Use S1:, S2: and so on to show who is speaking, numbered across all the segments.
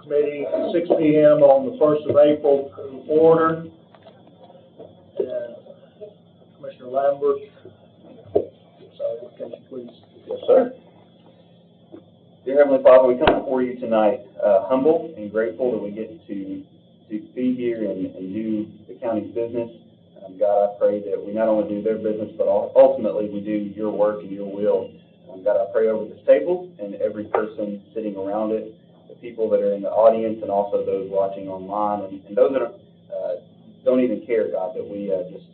S1: Committee, 6 p.m. on the 1st of April to order. And Commissioner Lambert, sorry, can you please?
S2: Yes, sir. Dear Heavenly Father, we come before you tonight humble and grateful that we get to be here and do the county's business. God, I pray that we not only do their business, but ultimately we do your work and your will. God, I pray over this table and every person sitting around it, the people that are in the audience and also those watching online, and those that don't even care, God, that we just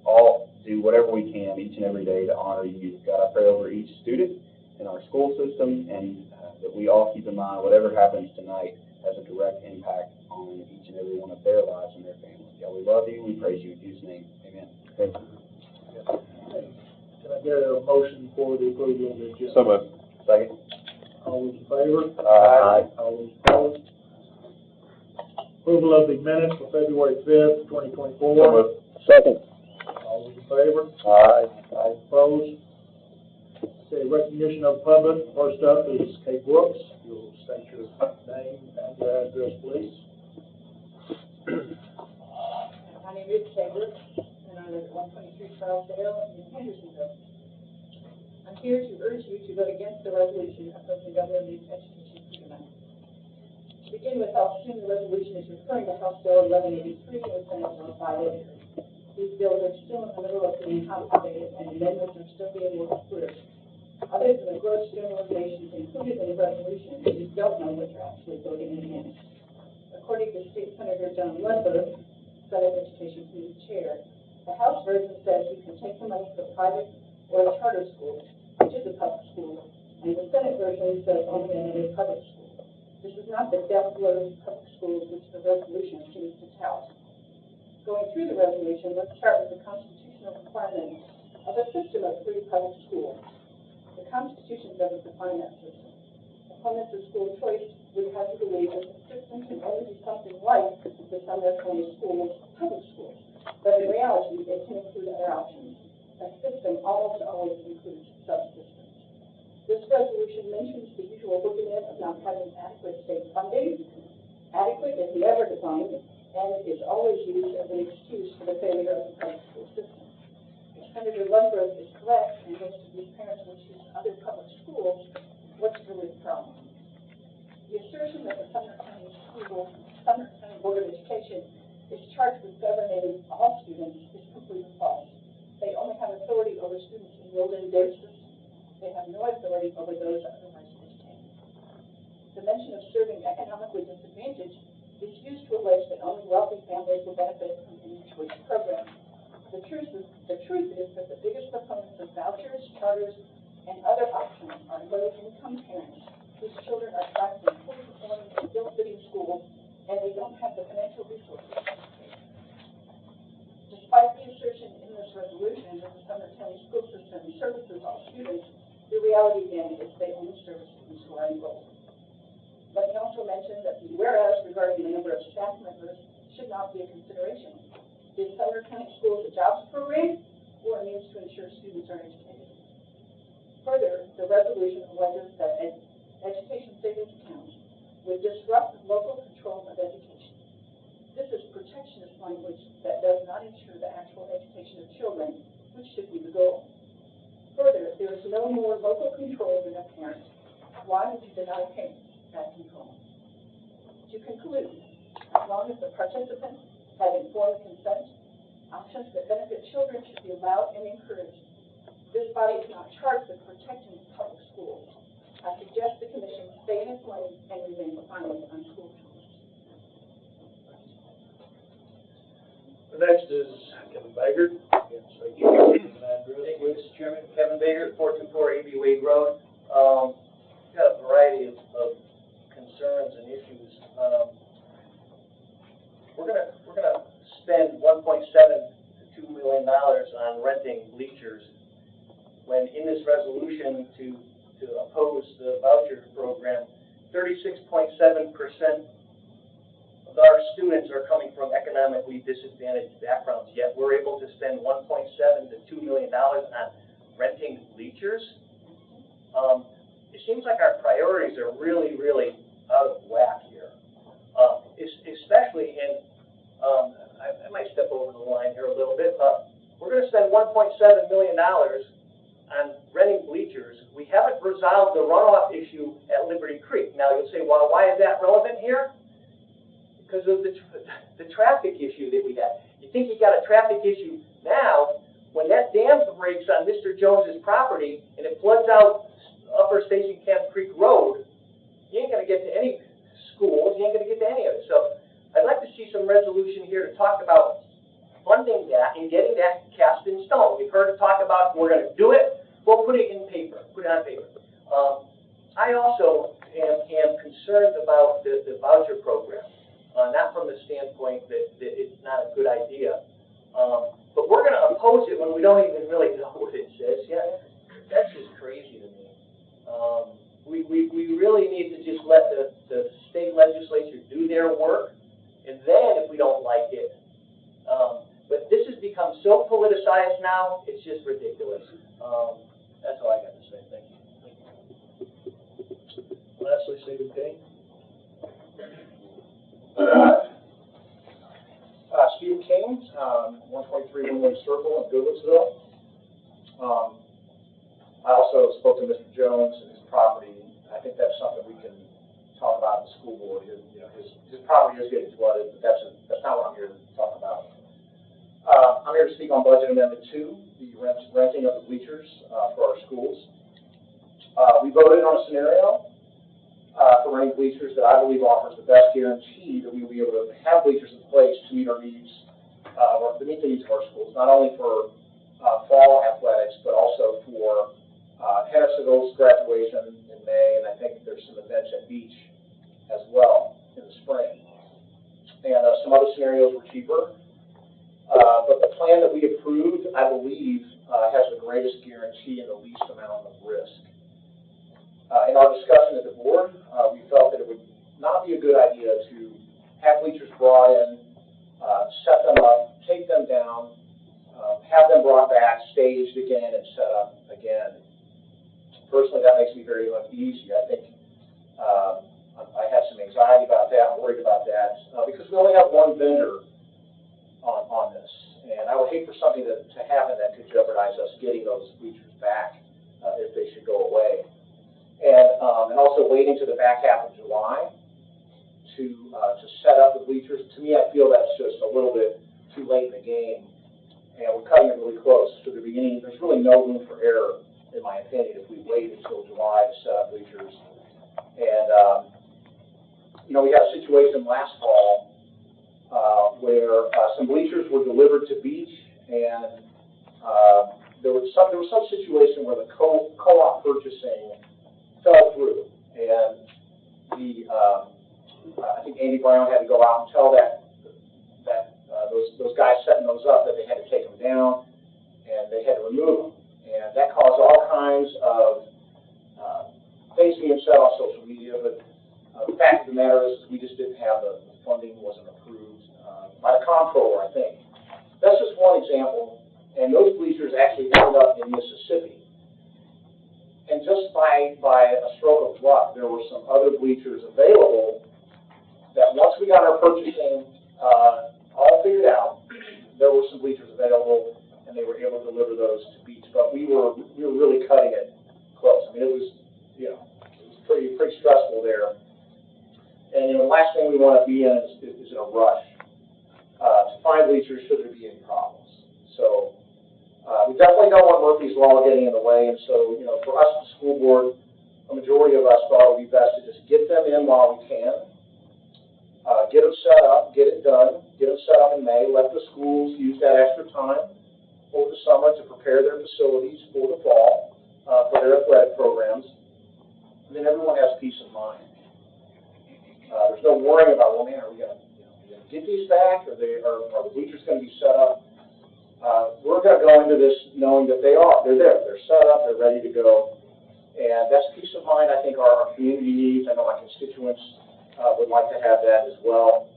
S2: all do whatever we can each and every day to honor you. God, I pray over each student in our school system, and that we all keep in mind whatever happens tonight has a direct impact on each and every one of their lives and their families. God, we love you. We praise you in Jesus' name. Amen.
S1: Thank you. Can I get a motion for the approval of the agenda?
S3: So moved.
S2: Second.
S1: All those in favor?
S2: Aye.
S1: All those opposed? Approval of the minutes for February 5th, 2024.
S3: So moved. Second.
S1: All those in favor?
S3: Aye.
S1: All opposed? Okay, recognition of public. First up is Kay Brooks. You'll state your name and your address, please.
S4: My name is Kay Brooks, and I live at 123 Trousdale in Hendersonville. I'm here to urge you to vote against the resolution approving government education freedom. To begin with, I'll assume the resolution is referring to House Bill 1183 and Senate Bill 583. These bills are still in the middle of being complicated, and amendments are still being worked through. Other than the gross generalizations included in the resolution, you don't know what you're actually voting against. According to State Senator John Ledbetter, Senate Education Committee Chair, the House version says you can take the money for private or a charter school, which is a public school, and the Senate version says only another public school. This is not the death blow to public schools which the resolution seems to tout. Going through the resolution, let's start with the constitutional requirement of a system of free public schools. The Constitution doesn't define that system. Opponents of school choice would have you believe that the system can only be something like the Sumner County schools, public schools. But in reality, it can include other options. A system almost always includes subsystems. This resolution mentions the usual boogeyman of not having adequate state funding. Adequate is never defined, and is always used as an excuse for the failure of the public school system. If Senator Ledbetter is correct, and most of these parents will choose other public schools, what's really the problem? The assertion that the Sumner County Board of Education is charged with governing all students is completely false. They only have authority over students enrolled in their system. They have no authority over those otherwise educated. The mention of serving economically disadvantaged is used to allege that only wealthy families will benefit from any choice program. The truth is that the biggest proponents of vouchers, charters, and other options are low-income parents whose children are trapped in poor-performing and ill-fitting schools, and they don't have the financial resources to pay. Despite the assertion in this resolution that the Sumner County school system services all students, the reality again is they only service students who are enrolled. Let me also mention that the whereas regarding the number of staff members should not be a consideration. Is Sumner County Schools a jobs program or a means to ensure students are educated? Further, the resolution alleges that education savings accounts would disrupt local control of education. This is protectionist language that does not ensure the actual education of children, which should be the goal. Further, there is no more local control than a parent. Why would you deny parents that control? To conclude, as long as the participants have informed consent, options that benefit children should be allowed and encouraged. This body is not charged with protecting public schools. I suggest the Commission stay in its lane and remain silent on school choice.
S1: The next is Kevin Baggert. Thank
S5: you, Mr. Chairman. Kevin Baggert, 424 A.B. Wade Road. Got a variety of concerns and issues. We're gonna spend $1.7 to $2 million on renting bleachers, when in this resolution to oppose the voucher program, 36.7% of our students are coming from economically disadvantaged backgrounds, yet we're able to spend $1.7 to $2 million on renting bleachers. It seems like our priorities are really, really out of whack here. $1.7 million on renting bleachers, we haven't resolved the runoff issue at Liberty Creek. Now you'll say, well, why is that relevant here? Because of the traffic issue that we had. You think you got a traffic issue now, when that dam breaks on Mr. Jones's property and it floods out Upper Station Camp Creek Road, you ain't gonna get to any schools, you ain't gonna get to any of it. So I'd like to see some resolution here to talk about funding that and getting that cast in stone. We've heard it talk about, we're gonna do it, we'll put it in paper, put it on paper. I also am concerned about the voucher program. Not from the standpoint that it's not a good idea, but we're going to oppose it when we don't even really know what it says yet. That's just crazy to me. We really need to just let the state legislature do their work, and then if we don't like it, but this has become so politicized now, it's just ridiculous. That's all I got to say. Thank you.
S1: Lastly, Stephen King.
S3: Steve King, 123 Windward Circle in Goodlettsville. I also spoke to Mr. Jones and his property. I think that's something we can talk about in the school board. His property is getting flooded, but that's not what I'm here to talk about. I'm here to speak on Budget Amendment 2, the renting of the bleachers for our schools. We voted on a scenario for renting bleachers that I believe offers the best guarantee that we will be able to have bleachers in place to meet our needs, or to meet the needs of our schools, not only for fall athletics, but also for Hennessyville's graduation in May, and I think there's some events at Beach as well in the spring. And some other scenarios were cheaper, but the plan that we approved, I believe, has the greatest guarantee and the least amount of risk. In our discussion at the board, we felt that it would not be a good idea to have bleachers brought in, set them up, take them down, have them brought back, staged again, and set up again. Personally, that makes me very uneasy. I think I have some anxiety about that, I'm worried about that, because we only have one vendor on this. And I would hate for something to happen that could jeopardize us getting those bleachers back if they should go away. And also waiting to the back half of July to set up the bleachers. To me, I feel that's just a little bit too late in the game, and we're cutting it really close to the beginning. There's really no room for error, in my opinion, if we wait until July to set up bleachers. And we had a situation last fall where some bleachers were delivered to Beach, and there was some situation where the co-op purchasing fell through, and I think Andy Brown had to go out and tell those guys setting those up that they had to take them down, and they had to remove them, and that caused all kinds of things being said on social media. But the fact of the matter is, we just didn't have the funding wasn't approved by the comptroller, I think. That's just one example, and those bleachers actually ended up in Mississippi. And just by a stroke of luck, there were some other bleachers available that once we got our purchasing all figured out, there were some bleachers available, and they were able to deliver those to Beach. But we were really cutting it close. I mean, it was pretty stressful there. And the last thing we want to be in is in a rush to find bleachers should there be any problems. So. We definitely don't want Murphy's Law getting in the way, and so, for us, the school board, a majority of us thought it would be best to just get them in while we can, get them set up, get it done, get them set up in May, let the schools use that extra time over the summer to prepare their facilities for the fall, for their athletic programs, and then everyone has peace of mind. There's no worrying about, well, man, are we going to get these back, or are the bleachers going to be set up? We're going to go into this knowing that they're there, they're set up, they're ready to go, and that's peace of mind I think our community needs. I know my constituents would like to have that as well.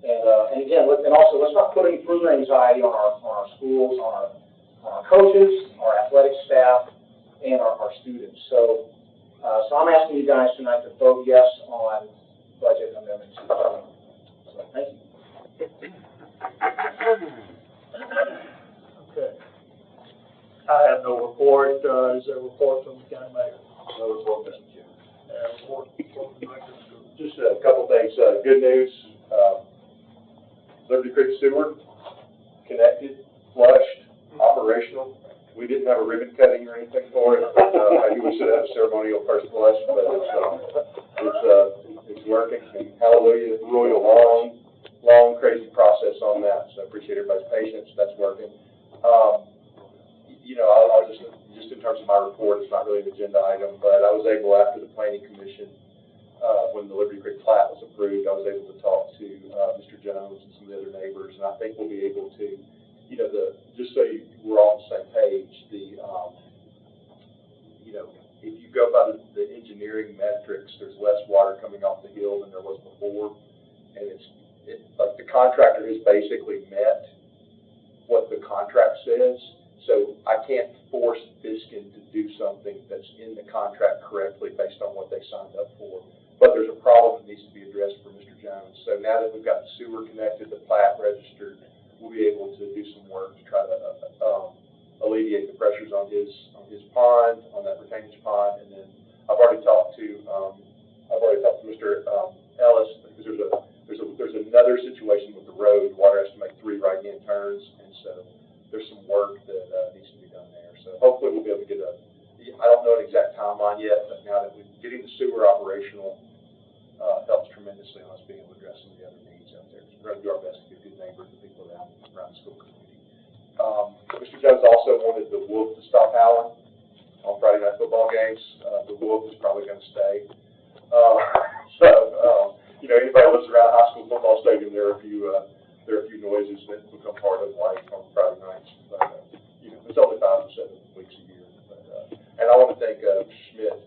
S3: And again, and also let's not put any further anxiety on our schools, on our coaches, our athletic staff, and our students. So I'm asking you guys tonight to vote yes on Budget Amendment 2. So thank you.
S1: is there a report from the county mayor?
S6: No report, Mr. Chairman.
S1: Report from the director.
S6: Just a couple things, good news, Liberty Creek Sewer, connected, flushed, operational. We didn't have a ribbon cutting or anything for it. Maybe we should have a ceremonial first flush, but it's working, and hallelujah, really a long, crazy process on that, so I appreciate everybody's patience, that's working. You know, I'll just in terms of my report, it's not really an agenda item, but I was able, after the planning commission, when the Liberty Creek plat was approved, I was able to talk to Mr. Jones and some of the other neighbors, and I think we'll be able to, you know, just so we're all on the same page, you know, if you go by the engineering metrics, there's less water coming off the hill than there was before, and it's like the contractor has basically met what the contract says. So I can't force Biskin to do something that's in the contract correctly based on what they signed up for. But there's a problem that needs to be addressed for Mr. Jones. So now that we've got the sewer connected, the plat registered, we'll be able to do some work to try to alleviate the pressures on his pond, on that retainage pond. And then I've already talked to Mr. Ellis, because there's another situation with the road. Water has to make 3 right-hand turns, and so there's some work that needs to be done there. So hopefully we'll be able to get I don't know an exact timeline yet, but now that we're getting the sewer operational helps tremendously on us being able to address some of the other needs out there. We're going to do our best to be a good neighbor to people around the school community. Mr. Jones also wanted the wolf to stop howling on Friday night football games. The wolf is probably going to stay. You know, anybody who lives around a high school football stadium, there are a few noises that become part of life on Friday nights. But, you know, it's only 5 or 7 weeks a year. But, and I want to thank Schmidt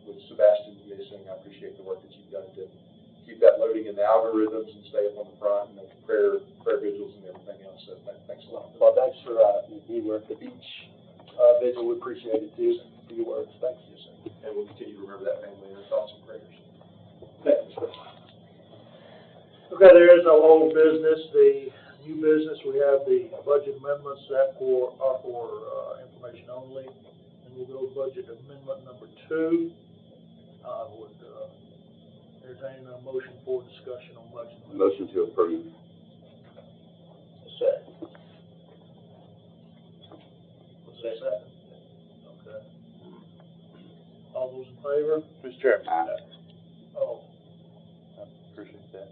S6: with Sebastian's missing. I appreciate the work that you've done to keep that loading in the algorithms and stay up on the front and make prayer vigils and everything else. So thanks a lot.
S7: Well, thanks for you were at the beach vigil. We appreciate it too. For your words. Thank you, sir.
S6: And we'll continue to remember that family in our thoughts and prayers.
S7: Thank you, sir.
S1: Okay, there is no old business. The new business, we have the budget amendments that are for information only. And we'll go to budget amendment number 2. I would entertain a motion for discussion on budget.
S6: Motion to approve.
S1: Second. Was that second? Okay. All those in favor?
S8: Mr. Chairman.
S1: Oh,
S8: I appreciate that.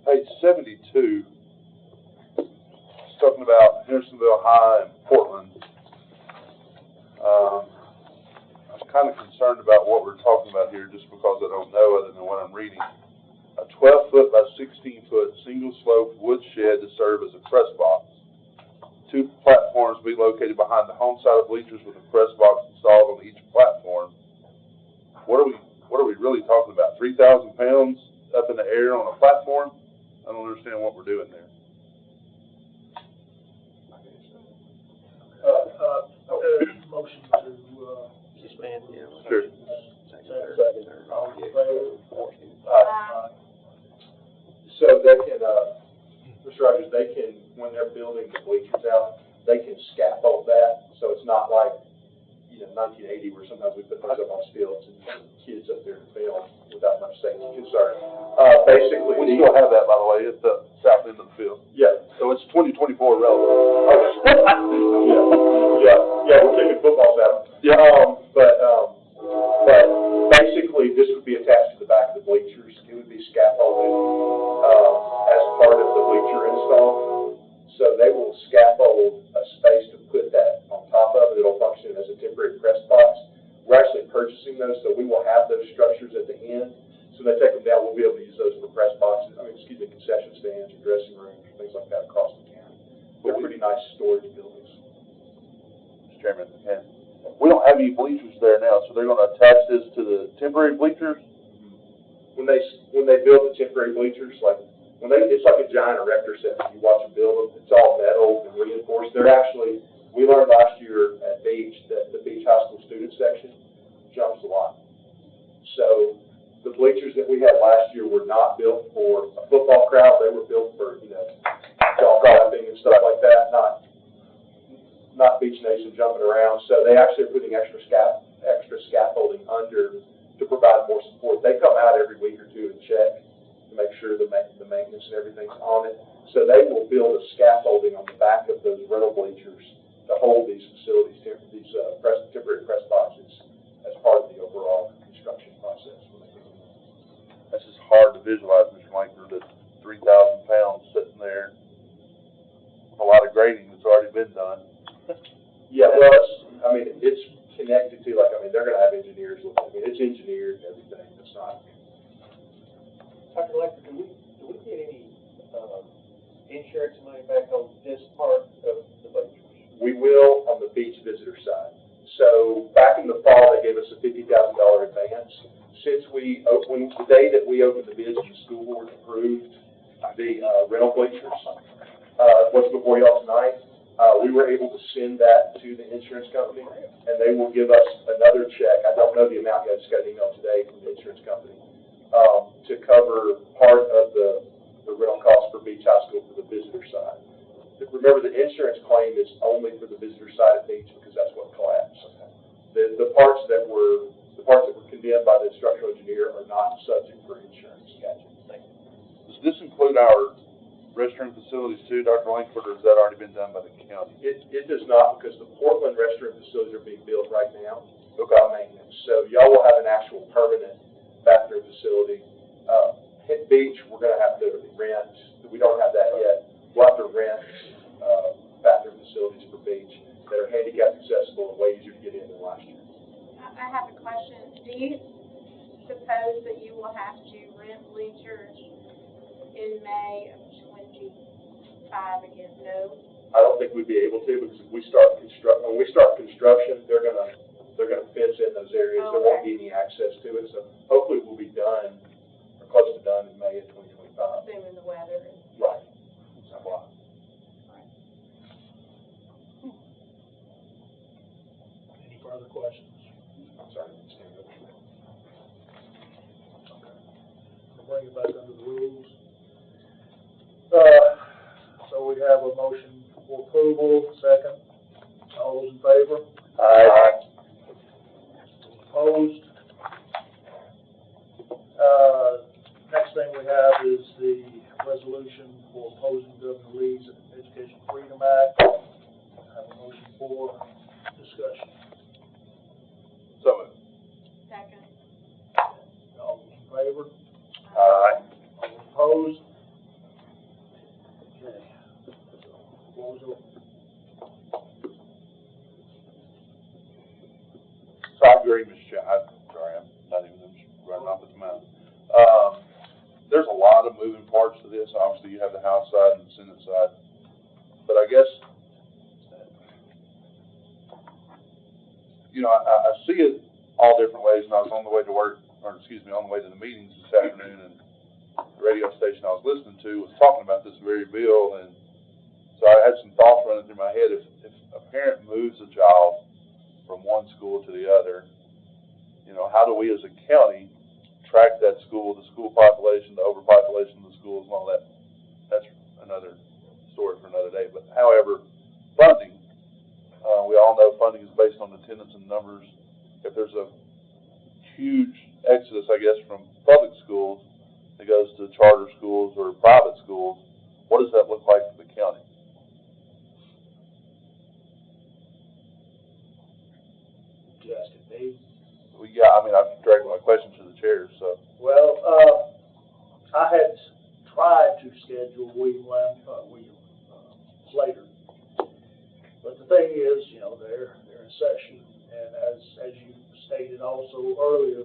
S8: Page 72, talking about Hendersonville High and Portland. I'm kind of concerned about what we're talking about here just because I don't know other than what I'm reading. A 12-foot by 16-foot single-slope wood shed to serve as a press box. 2 platforms be located behind the home side of bleachers with a press box installed on each platform. What are we really talking about? 3,000 pounds up in the air on a platform? I don't understand what we're doing there.
S1: motion to,
S7: Suspend, yeah.
S8: Sure.
S1: second. All in favor?
S6: So they can, Mr. Rogers, they can, when they're building the bleachers out, they can scaffold that, so it's not like, you know, 1980 where sometimes we put those up on stilts and kids up there to film without much safety concern. Basically,
S8: We still have that, by the way, at the south end of the field.
S6: yeah,
S8: So it's 2024 relevant.
S6: yeah, we're kicking footballs out.
S8: Yeah.
S6: But basically, this would be attached to the back of the bleachers. It would be scaffolded as part of the bleacher install. So they will scaffold a space to put that on top of it. It'll function as a temporary press box. We're actually purchasing those, so we will have those structures at the end. So when they take them down, we'll be able to use those for press boxes. Concession stands or dressing rooms, things like that across the county. They're pretty nice storage buildings.
S8: Mr. Chairman, and we don't have any bleachers there now, so they're going to attach this to the temporary bleachers?
S6: When they build the temporary bleachers, it's like a giant erector set. You watch them build them, it's all metal and reinforced. We learned last year at Beach that the Beach High School student section jumps a lot. So the bleachers that we had last year were not built for a football crowd. They were built for, golf clapping and stuff like that, not not Beach Nation jumping around. So they actually are putting extra scaffolding under to provide more support. They come out every week or two and check to make sure the maintenance and everything's on it. So they will build a scaffolding on the back of those rental bleachers to hold these facilities, these temporary press boxes, as part of the overall construction process.
S8: That's just hard to visualize, Mr. Langford, that 3,000 pounds sitting there with a lot of grading that's already been done.
S6: Yeah, well, it's connected to, they're gonna have engineers look, it's engineered and everything, it's not.
S7: Dr. Lecter, do we get any, insurance money back on this part of the budget?
S6: We will on the beach visitor side. So back in the fall, they gave us a $50,000 advance. Since the day that we opened the bids and the school board approved the rental bleachers, was before y'all tonight, we were able to send that to the insurance company, and they will give us another check. I don't know the amount yet, I just got an email today from the insurance company, to cover part of the rental cost for Beach High School for the visitor side. Remember, the insurance claim is only for the visitor side of Beach because that's what collapsed. The parts that were condemned by the structural engineer are not subject for insurance.
S7: Gotcha. Thank you.
S8: Does this include our restroom facilities too, Dr. Langford, or has that already been done by the county?
S6: It does not, because the Portland restroom facilities are being built right now.
S8: Okay.
S6: Maintenance. So y'all will have an actual permanent bathroom facility. At Beach, we're gonna have to rent, we don't have that yet. We'll have to rent, bathroom facilities for Beach that are handicap accessible and way easier to get in than last year.
S9: I have a question. Do you suppose that you will have to rent bleachers in May of 25 again? No?
S6: I don't think we'd be able to, because when we start construction, they're gonna fence in those areas. There won't be any access to it, so hopefully we'll be done, or close to done in May of 2025.
S9: Assuming the weather.
S6: Right. That's why.
S1: Any further questions?
S6: I'm sorry, I stand up.
S1: Okay. We'll bring it back under the rules. So we have a motion for approval, second. All those in favor?
S8: Aye.
S1: Opposed? Next thing we have is the resolution for opposing Governor Lee's Education Freedom Act. I have a motion for discussion.
S8: So moved.
S9: Second.
S1: All those in favor?
S8: Aye.
S1: All opposed? Okay. Floor is open.
S8: So I agree, Mr. Chair. I'm not even running off at the mouth. There's a lot of moving parts to this. Obviously, you have the House side and the Senate side. But I guess, I see it all different ways. And I was on the way to work, on the way to the meetings this afternoon, and the radio station I was listening to was talking about this very bill. And so I had some thoughts running through my head. If a parent moves a child from one school to the other, how do we as a county track that school, the school population, the overpopulation of the schools and all that? That's another story for another day. But however, funding, we all know funding is based on attendance and numbers. If there's a huge exodus, I guess, from public schools that goes to charter schools or private schools, what does that look like for the county?
S1: You asking Dave?
S8: Well, yeah, I've dragged my question to the chair, so.
S1: Well, I had tried to schedule William Slater. But the thing is, they're in session, and as you stated also earlier,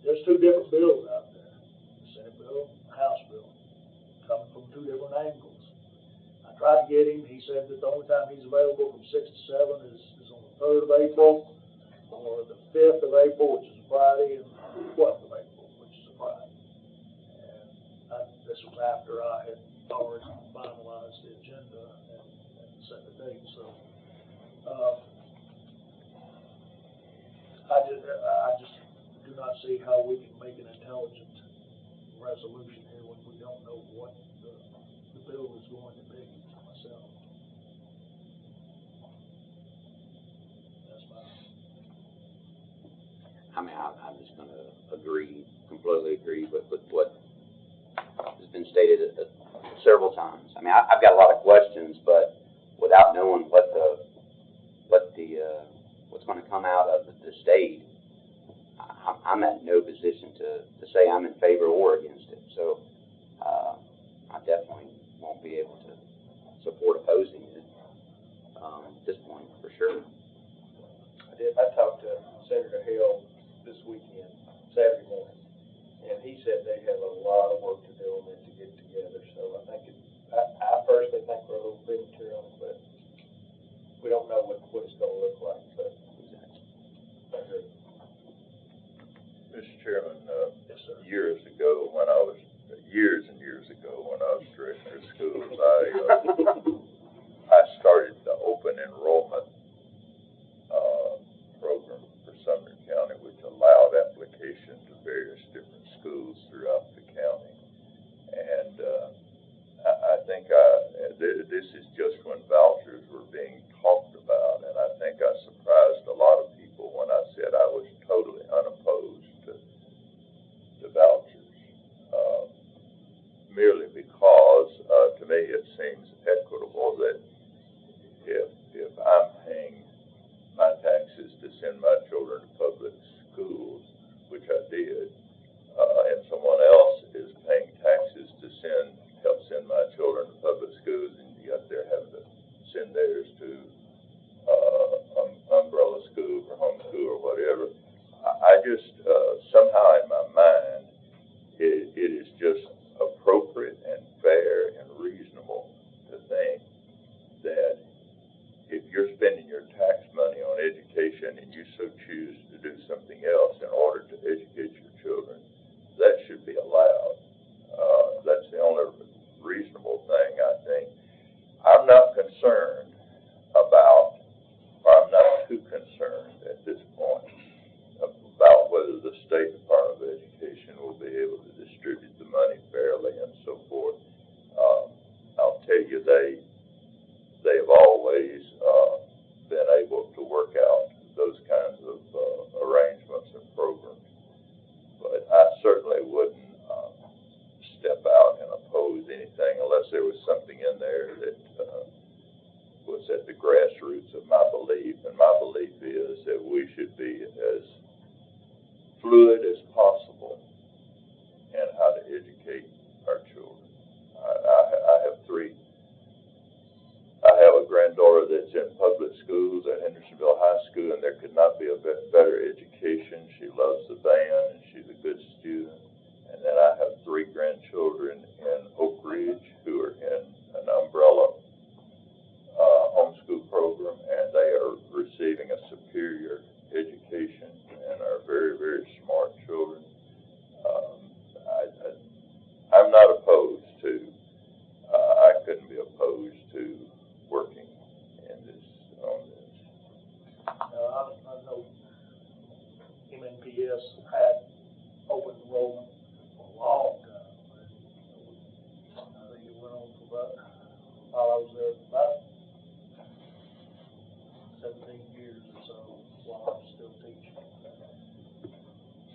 S1: there's two different bills out there, the Senate bill, and the House bill, coming from two different angles. I tried to get him, he said that the only time he's available from 6 to 7 is on the 3rd of April, or the 5th of April, which is a Friday, and the 12th of April, which is a Friday. And this was after I had already finalized the agenda and set the date, so. I just do not see how we can make an intelligent resolution here when we don't know what the bill is going to be myself.
S10: I mean, I'm just gonna completely agree with what has been stated several times. I mean, I've got a lot of questions, but without knowing what's gonna come out of the state, I'm at no position to say I'm in favor or against it. So, I definitely won't be able to support opposing it, at this point, for sure.
S7: I talked to Senator Hill this weekend, Saturday morning, and he said they have a lot of work to do on it to get together. So I think I personally think we're a little premature on it, but we don't know what it's going to look like. But I agree.
S11: Mr. Chairman,
S1: Yes, sir.
S11: years and years ago, when I was director of schools, I started the open enrollment program for Sumner County, which allowed application to various different schools throughout the county. And I think this is just when vouchers were being talked about, and I think I surprised a lot of people when I said I was totally unopposed to vouchers, merely because to me it seems equitable that if I'm paying my taxes to send my children to public schools, which I did, and someone else is paying taxes to help send my children to public schools, and yet they're having to send theirs to umbrella school or homeschool or whatever. I just, somehow in my mind, it is just appropriate and fair and reasonable to think that if you're spending your tax money on education and you so choose to do something else in order to educate your children, that should be allowed. That's the only reasonable thing, I think. I'm not concerned about, or I'm not too concerned at this point about whether the State Department of Education will be able to distribute the money fairly and so forth. I'll tell you, they have always been able to work out those kinds of arrangements and programs. But I certainly wouldn't step out and oppose anything unless there was something in there that was at the grassroots of my belief. And my belief is that we should be as fluid as possible in how to educate our children. I have a granddaughter that's in public schools at Hendersonville High School, and there could not be a better education. She loves the band, and she's a good student. And then I have 3 grandchildren in Oak Ridge who are in an umbrella homeschool program, and they are receiving a superior education and are very, very smart children. I'm not opposed to, I couldn't be opposed to working on this.
S1: I know MNPS had open enrollment for a long time. I think it went on for while I was there, about 17 years or so while I was still teaching.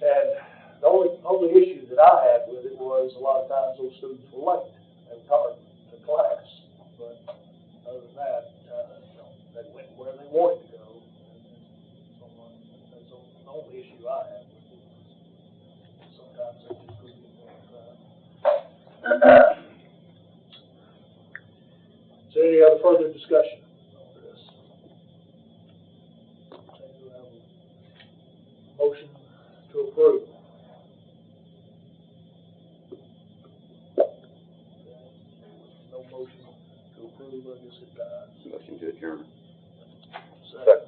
S1: And the only issue that I had with it was a lot of times those students were late and coming to class. But other than that, they went where they wanted to go. That's the only issue I had with it. Sometimes they just couldn't get more time. Is there any other further discussion on this? Okay, do I have a motion to approve? No motion to approve, I guess it dies.
S10: Motion to adjourn.
S1: Second.